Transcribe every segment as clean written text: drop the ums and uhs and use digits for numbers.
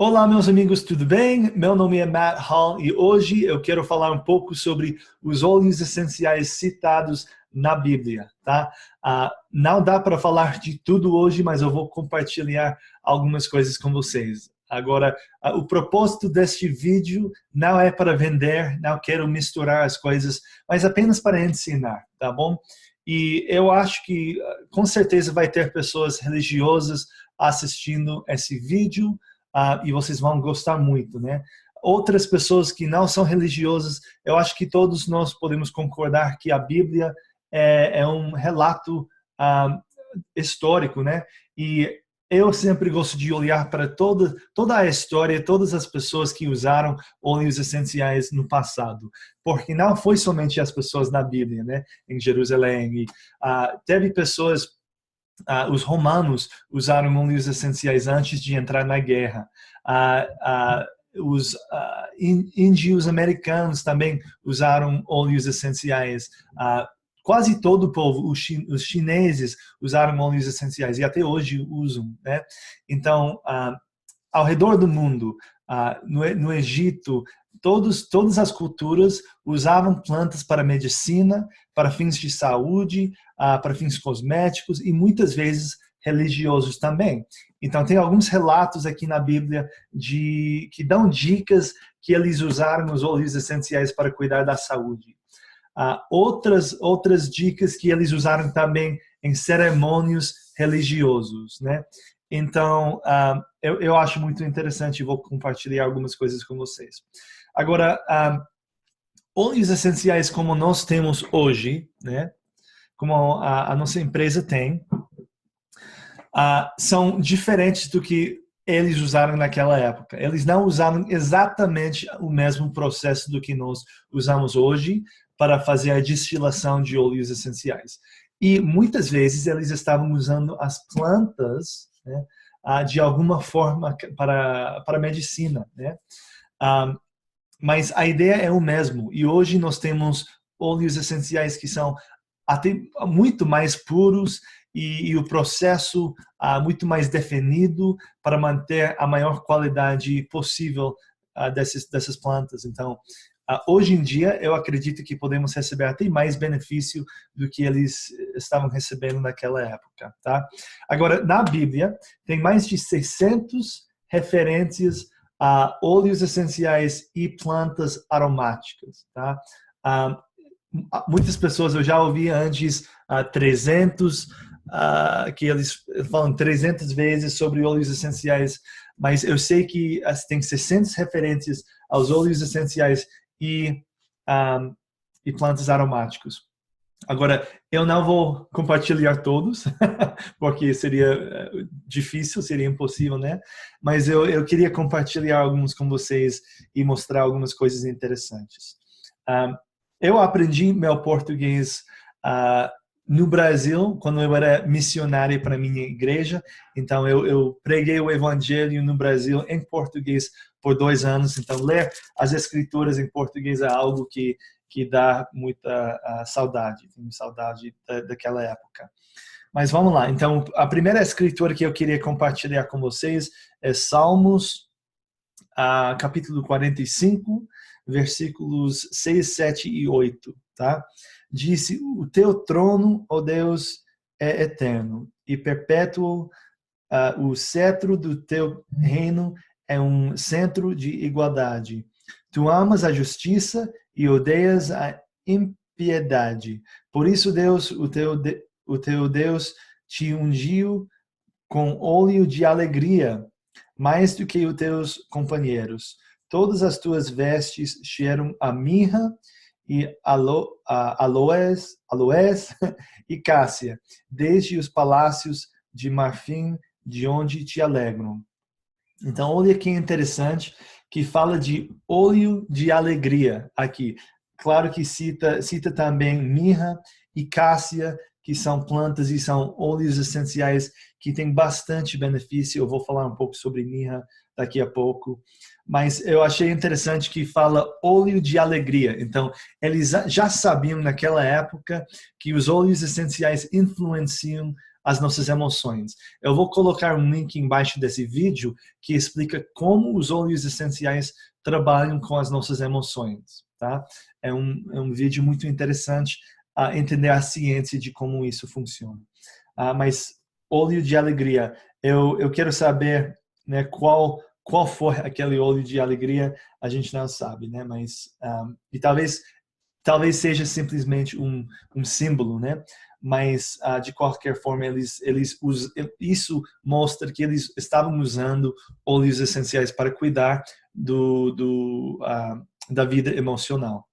Olá, meus amigos, tudo bem? Meu nome é Matt Hall e hoje eu quero falar um pouco sobre os óleos essenciais citados na Bíblia, tá? Não dá para falar de tudo hoje, mas eu vou compartilhar algumas coisas com vocês. Agora, o propósito deste vídeo não é para vender, não quero misturar as coisas, mas apenas para ensinar, tá bom? E eu acho que com certeza vai ter pessoas religiosas assistindo esse vídeo, e vocês vão gostar muito, né? Outras pessoas que não são religiosas, eu acho que todos nós podemos concordar que a Bíblia é um relato histórico, né? E eu sempre gosto de olhar para toda a história, todas as pessoas que usaram óleos essenciais no passado, porque não foi somente as pessoas na Bíblia, né? Em Jerusalém, teve pessoas. Os romanos usaram óleos essenciais antes de entrar na guerra. Os índios americanos também usaram óleos essenciais. Quase todo o povo, os chineses usaram óleos essenciais e até hoje usam, né? Então, ao redor do mundo, no Egito, todas as culturas usavam plantas para medicina, para fins de saúde, para fins cosméticos e muitas vezes religiosos também. Então, tem alguns relatos aqui na Bíblia que dão dicas que eles usaram os óleos essenciais para cuidar da saúde. Outras dicas que eles usaram também em cerimônios religiosos, né? Então, eu acho muito interessante e vou compartilhar algumas coisas com vocês. Agora, óleos essenciais como nós temos hoje, né? Como a nossa empresa tem, são diferentes do que eles usaram naquela época. Eles não usaram exatamente o mesmo processo do que nós usamos hoje para fazer a destilação de óleos essenciais. E muitas vezes eles estavam usando as plantas, né, de alguma forma para medicina, né? Mas a ideia é o mesmo. E hoje nós temos óleos essenciais que são até muito mais puros e o processo muito mais definido para manter a maior qualidade possível dessas plantas. Então, hoje em dia, eu acredito que podemos receber até mais benefício do que eles estavam recebendo naquela época, tá? Agora, na Bíblia, tem mais de 600 referências a óleos essenciais e plantas aromáticas, tá? Muitas pessoas, eu já ouvi antes 300, que eles falam 300 vezes sobre óleos essenciais, mas eu sei que tem 600 referências aos óleos essenciais e plantas aromáticos. Agora, eu não vou compartilhar todos, porque seria difícil, seria impossível, né? Mas eu queria compartilhar alguns com vocês e mostrar algumas coisas interessantes. Eu aprendi meu português no Brasil, quando eu era missionário para a minha igreja. Então, eu preguei o evangelho no Brasil em português por 2 anos. Então, ler as escrituras em português é algo que dá muita saudade. Tenho saudade daquela época. Mas vamos lá. Então, a primeira escritura que eu queria compartilhar com vocês é Salmos, capítulo 45, versículos 6, 7 e 8, tá? Disse: o teu trono, ó Deus, é eterno e perpétuo, o cetro do teu reino é um centro de igualdade. Tu amas a justiça e odeias a impiedade. Por isso, Deus, o teu Deus, te ungiu com óleo de alegria, mais do que os teus companheiros. Todas as tuas vestes cheiram a mirra e aloés e cássia, desde os palácios de marfim, de onde te alegram. Então, olha que interessante, que fala de óleo de alegria aqui. Claro que cita também mirra e cássia, que são plantas e são óleos essenciais que têm bastante benefício. Eu vou falar um pouco sobre mirra daqui a pouco. Mas eu achei interessante que fala óleo de alegria. Então, eles já sabiam naquela época que os óleos essenciais influenciam as nossas emoções. Eu vou colocar um link embaixo desse vídeo que explica como os óleos essenciais trabalham com as nossas emoções. Tá? É um vídeo muito interessante a entender a ciência de como isso funciona. Mas óleo de alegria, eu quero saber, né, qual foi aquele óleo de alegria, a gente não sabe, né? Mas e talvez seja simplesmente um símbolo, né? Mas de qualquer forma isso mostra que eles estavam usando óleos essenciais para cuidar da vida emocional.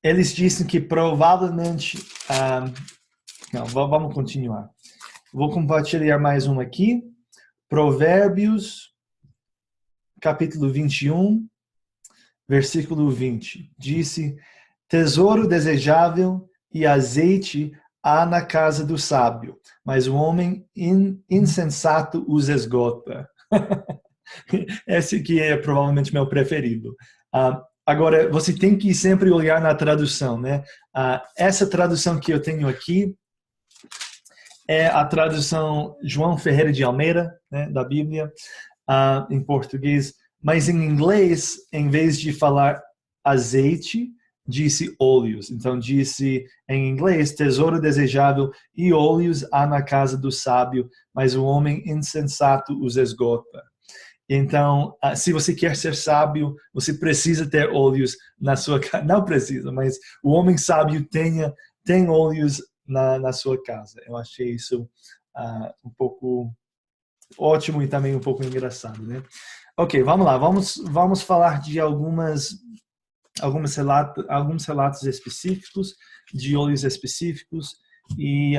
Eles dizem que provavelmente não, vamos continuar. Vou compartilhar mais um aqui. Provérbios, capítulo 21, versículo 20. Disse: tesouro desejável e azeite há na casa do sábio, mas o homem insensato os esgota. Esse aqui é provavelmente meu preferido. Agora, você tem que sempre olhar na tradução, né? Essa tradução que eu tenho aqui é a tradução João Ferreira de Almeida, né, da Bíblia, em português. Mas em inglês, em vez de falar azeite, disse óleos. Então, disse em inglês, tesouro desejável e óleos há na casa do sábio, mas o homem insensato os esgota. Então, se você quer ser sábio, você precisa ter óleos na sua casa. Não precisa, mas o homem sábio tem óleos na sua casa. Eu achei isso um pouco ótimo e também um pouco engraçado, né? Ok, vamos lá. Vamos falar de alguns relatos específicos, de óleos específicos. E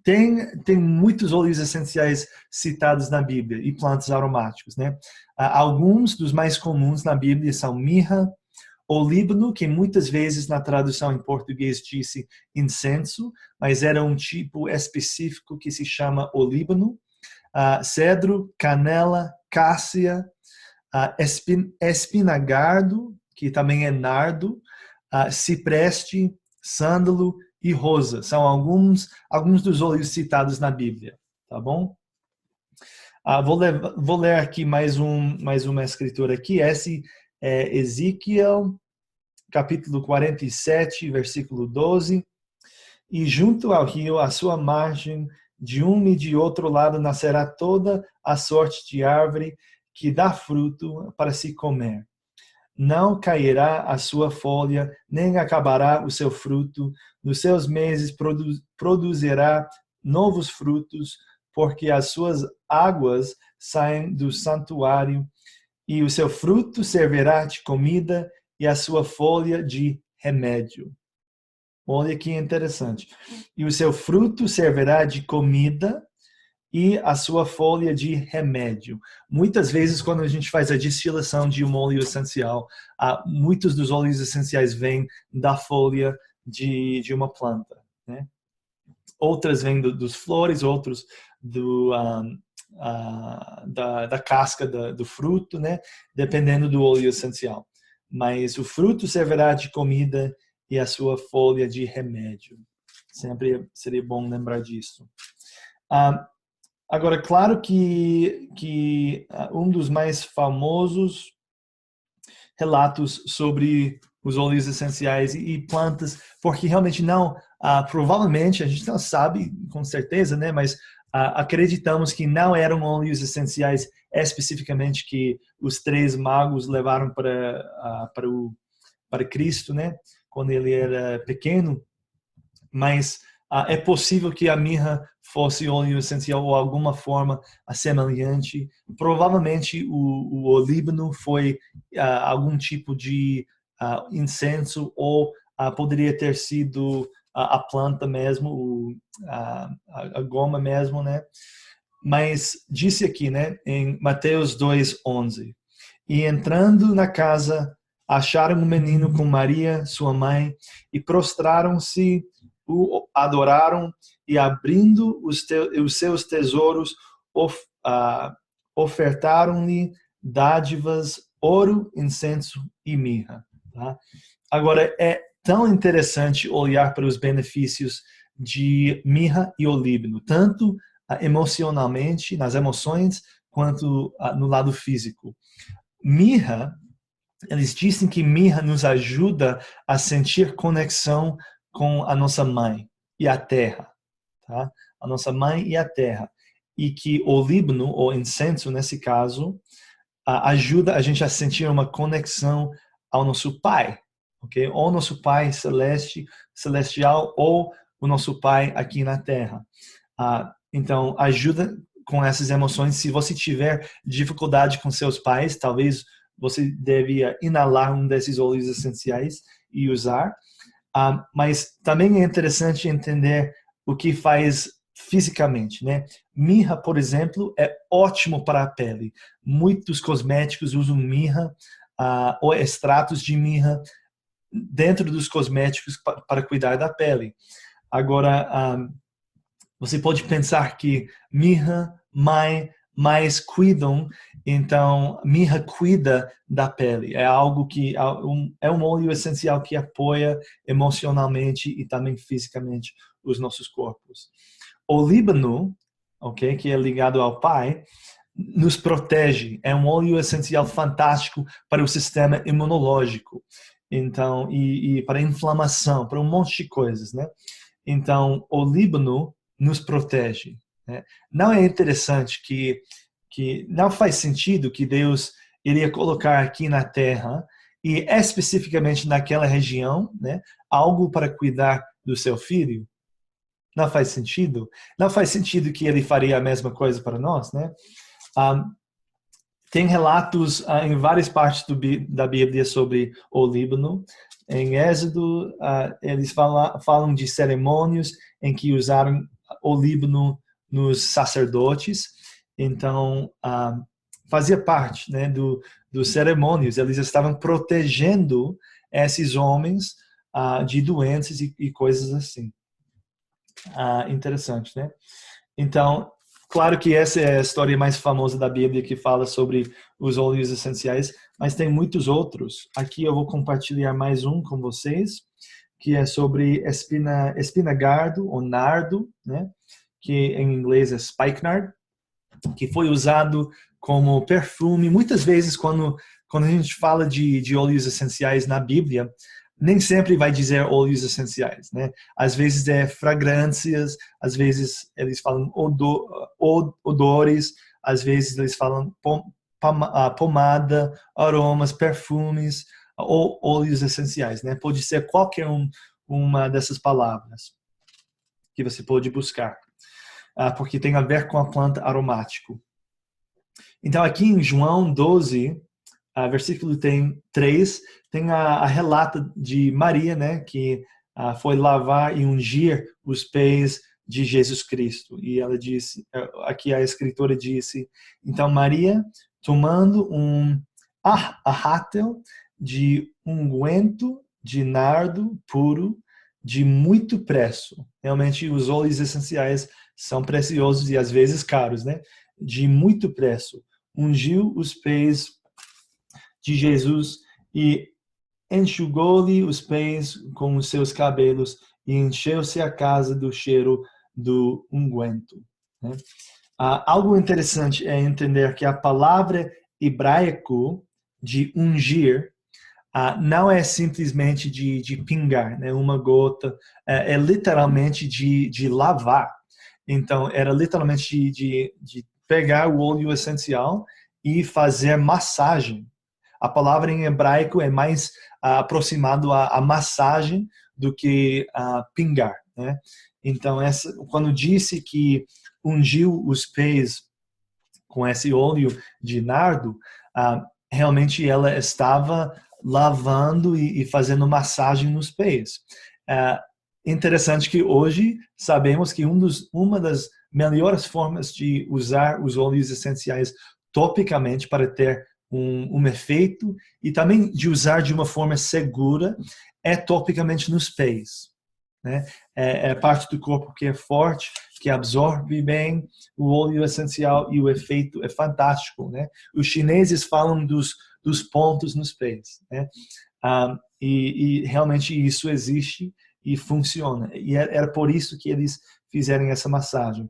tem muitos óleos essenciais citados na Bíblia e plantas aromáticos, né? Alguns dos mais comuns na Bíblia são mirra, olíbano, que muitas vezes na tradução em português disse incenso, mas era um tipo específico que se chama olíbano, cedro, canela, cássia, espinagardo, que também é nardo, cipreste, sândalo e rosa. São alguns dos óleos citados na Bíblia, tá bom? Vou ler aqui mais uma escritura aqui. Esse é Ezequiel, capítulo 47, versículo 12. E junto ao rio, à sua margem, de um e de outro lado, nascerá toda a sorte de árvore que dá fruto para se comer. Não cairá a sua folha, nem acabará o seu fruto. Nos seus meses produzirá novos frutos, porque as suas águas saem do santuário, e o seu fruto servirá de comida, e a sua folha de remédio. Olha que interessante. E o seu fruto servirá de comida e a sua folha de remédio. Muitas vezes, quando a gente faz a destilação de um óleo essencial, muitos dos óleos essenciais vêm da folha de uma planta, né? Outras vêm dos flores, outros da casca do fruto, né? Dependendo do óleo essencial. Mas o fruto servirá de comida e a sua folha de remédio. Sempre seria bom lembrar disso. Agora, claro que um dos mais famosos relatos sobre os óleos essenciais e plantas, porque realmente não, provavelmente, a gente não sabe com certeza, né, mas acreditamos que não eram óleos essenciais especificamente que os três magos levaram para Cristo, né, quando ele era pequeno, mas é possível que a mirra fosse óleo essencial ou alguma forma semelhante. Provavelmente o olíbano foi algum tipo de incenso ou poderia ter sido a planta mesmo, a goma mesmo, né? Mas disse aqui, né, em Mateus 2:11, e entrando na casa, acharam um menino com Maria, sua mãe, e prostraram-se, o adoraram, e abrindo os seus tesouros, ofertaram-lhe dádivas, ouro, incenso e mirra. Tá? Agora, tão interessante olhar para os benefícios de mirra e olíbano, tanto emocionalmente, nas emoções, quanto no lado físico. Mirra, eles dizem que mirra nos ajuda a sentir conexão com a nossa mãe e a terra, tá? A nossa mãe e a terra. E que olíbano, ou incenso nesse caso, ajuda a gente a sentir uma conexão ao nosso Pai, ok? Ou nosso Pai celestial, ou o nosso Pai aqui na Terra. Então, ajuda com essas emoções. Se você tiver dificuldade com seus pais, talvez você deve inalar um desses óleos essenciais e usar. Mas também é interessante entender o que faz fisicamente, né? Mirra, por exemplo, é ótimo para a pele. Muitos cosméticos usam mirra ou extratos de mirra dentro dos cosméticos para cuidar da pele. Agora, você pode pensar que mirra mais cuidam, então mirra cuida da pele. É algo que é um óleo essencial que apoia emocionalmente e também fisicamente os nossos corpos. Olíbano, ok, que é ligado ao Pai, nos protege. É um óleo essencial fantástico para o sistema imunológico. Então, e para inflamação, para um monte de coisas, né? Então, olíbano nos protege, né? Não é interessante que não faz sentido que Deus iria colocar aqui na Terra e especificamente naquela região, né, algo para cuidar do seu filho? Não faz sentido. Não faz sentido que ele faria a mesma coisa para nós, né? Tem relatos em várias partes da Bíblia sobre o Líbano. Em Êxodo, eles falam de cerimônias em que usaram o Líbano nos sacerdotes. Então, fazia parte, né, dos cerimônios. Eles estavam protegendo esses homens de doenças e coisas assim. Interessante, né? Então, claro que essa é a história mais famosa da Bíblia que fala sobre os óleos essenciais, mas tem muitos outros. Aqui eu vou compartilhar mais um com vocês, que é sobre espinagardo ou nardo, né? Que em inglês é spikenard, que foi usado como perfume. Muitas vezes, quando a gente fala de óleos essenciais na Bíblia, nem sempre vai dizer óleos essenciais, né? Às vezes é fragrâncias, às vezes eles falam odores, às vezes eles falam pomada, aromas, perfumes ou óleos essenciais, né? Pode ser qualquer uma dessas palavras que você pode buscar, porque tem a ver com a planta aromático. Então aqui em João 12, versículo 3, tem a relata de Maria, né, que foi lavar e ungir os pés de Jesus Cristo. E ela disse, aqui a escritora disse, então Maria, tomando um arrátel de unguento de nardo puro, de muito preço. Realmente os óleos essenciais são preciosos e às vezes caros, né? De muito preço. Ungiu os pés de Jesus e enxugou-lhe os pés com os seus cabelos e encheu-se a casa do cheiro do unguento. Né? Algo interessante é entender que a palavra hebraico de ungir não é simplesmente de pingar, né? Uma gota, é literalmente de lavar. Então, era literalmente de pegar o óleo essencial e fazer massagem. A palavra em hebraico é mais aproximado à massagem do que a pingar, né? Então, quando disse que ungiu os pés com esse óleo de nardo, realmente ela estava lavando e fazendo massagem nos pés. Interessante que hoje sabemos que uma das melhores formas de usar os óleos essenciais topicamente para ter um efeito e também de usar de uma forma segura é topicamente nos pés, né? É parte do corpo que é forte, que absorve bem o óleo essencial e o efeito é fantástico, né? Os chineses falam dos pontos nos pés, né? E realmente isso existe e funciona. E era por isso que eles fizeram essa massagem.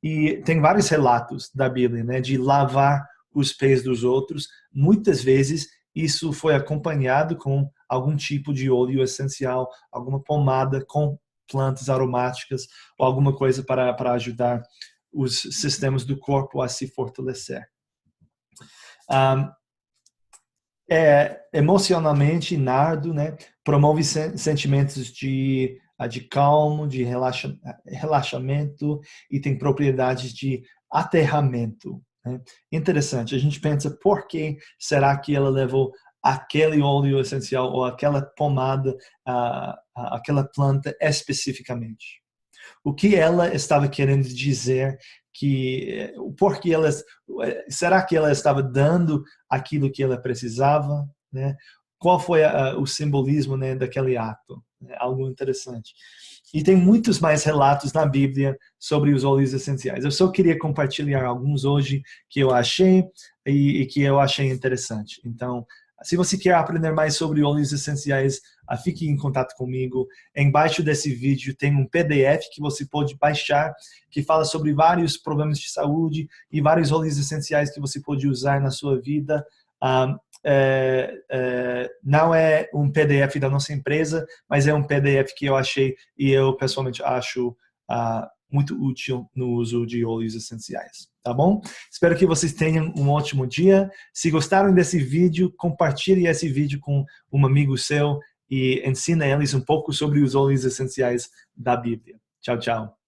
E tem vários relatos da Bíblia, né, de lavar os pés dos outros. Muitas vezes isso foi acompanhado com algum tipo de óleo essencial, alguma pomada com plantas aromáticas ou alguma coisa para ajudar os sistemas do corpo a se fortalecer. Emocionalmente, nardo, né, promove sentimentos de calmo, de relaxamento e tem propriedades de aterramento. Né? Interessante, a gente pensa por que será que ela levou aquele óleo essencial ou aquela pomada, aquela planta especificamente. O que ela estava querendo dizer, porque será que ela estava dando aquilo que ela precisava, né? Qual foi o simbolismo, né, daquele ato? Algo interessante. E tem muitos mais relatos na Bíblia sobre os óleos essenciais. Eu só queria compartilhar alguns hoje que eu achei e que eu achei interessante. Então, se você quer aprender mais sobre óleos essenciais, fique em contato comigo. Embaixo desse vídeo tem um PDF que você pode baixar, que fala sobre vários problemas de saúde e vários óleos essenciais que você pode usar na sua vida. Não é um PDF da nossa empresa, mas é um PDF que eu achei e eu pessoalmente acho muito útil no uso de óleos essenciais, tá bom? Espero que vocês tenham um ótimo dia. Se gostaram desse vídeo, compartilhe esse vídeo com um amigo seu e ensine eles um pouco sobre os óleos essenciais da Bíblia. Tchau, tchau.